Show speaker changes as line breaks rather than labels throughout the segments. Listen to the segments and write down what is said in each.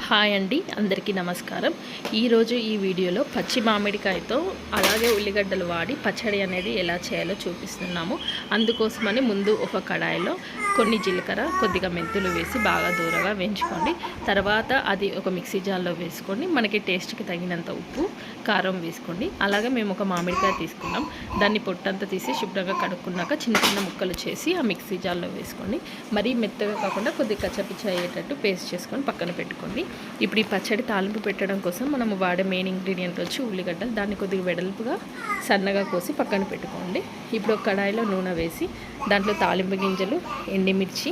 Hi అండి, అందరికీ నమస్కారం. ఈరోజు ఈ వీడియోలో పచ్చి మామిడికాయతో అలాగే ఉల్లిగడ్డలు వాడి పచ్చడి అనేది ఎలా చేయాలో చూపిస్తున్నాము. అందుకోసమని ముందు ఒక కడాయిలో కొన్ని జీలకర్ర, కొద్దిగా మెంతులు వేసి బాగా దూరగా వేయించుకోండి. తర్వాత అది ఒక మిక్సీ జార్లో వేసుకోండి. మనకి టేస్ట్కి తగినంత ఉప్పు, కారం వేసుకోండి. అలాగే మేము ఒక మామిడికాయ తీసుకున్నాం. దాన్ని పొట్టంతా తీసి శుభ్రంగా కడుక్కున్నాక చిన్న చిన్న ముక్కలు చేసి ఆ మిక్సీ జార్లో వేసుకోండి. మరీ మెత్తగా కాకుండా కొద్దిగా కచ్చపిచ్చ అయ్యేటట్టు పేస్ట్ చేసుకొని పక్కన పెట్టుకోండి. ఇప్పుడు ఈ పచ్చడి తాలింపు పెట్టడం కోసం మనం వాడే మెయిన్ ఇంగ్రీడియంట్ వచ్చి ఉల్లిగడ్డలు. దాన్ని కొద్దిగా వెడల్పుగా సన్నగా కోసి పక్కన పెట్టుకోండి. ఇప్పుడు ఒక కడాయిలో నూనె వేసి దాంట్లో తాలింపు గింజలు, ఎండుమిర్చి,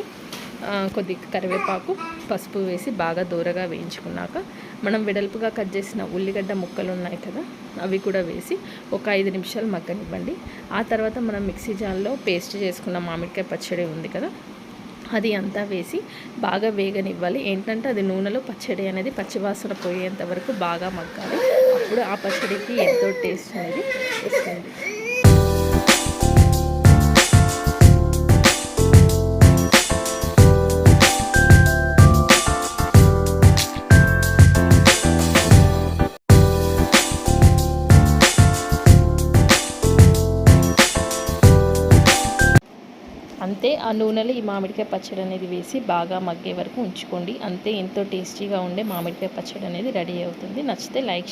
కొద్దిగా కరివేపాకు, పసుపు వేసి బాగా దూరగా వేయించుకున్నాక మనం వెడల్పుగా కట్ చేసిన ఉల్లిగడ్డ ముక్కలు ఉన్నాయి కదా, అవి కూడా వేసి ఒక 5 నిమిషాలు మగ్గనివ్వండి. ఆ తర్వాత మనం మిక్సీ జార్లో పేస్ట్ చేసుకున్న మామిడికాయ పచ్చడి ఉంది కదా, అది అంతా వేసి బాగా వేగనివ్వాలి. ఏంటంటే అది నూనెలో పచ్చడి అనేది పచ్చివాసన పోయేంత వరకు బాగా మగ్గాలి. అప్పుడు ఆ పచ్చడికి ఎంతో టేస్ట్ అనేది వస్తుంది. అంతే, ఆ నూనెలో ఈ మామిడికాయ పచ్చడి అనేది వేసి బాగా మగ్గే వరకు ఉంచుకోండి. అంతే, ఎంతో టేస్టీగా ఉండే మామిడికాయ పచ్చడి అనేది రెడీ అవుతుంది. నచ్చితే లైక్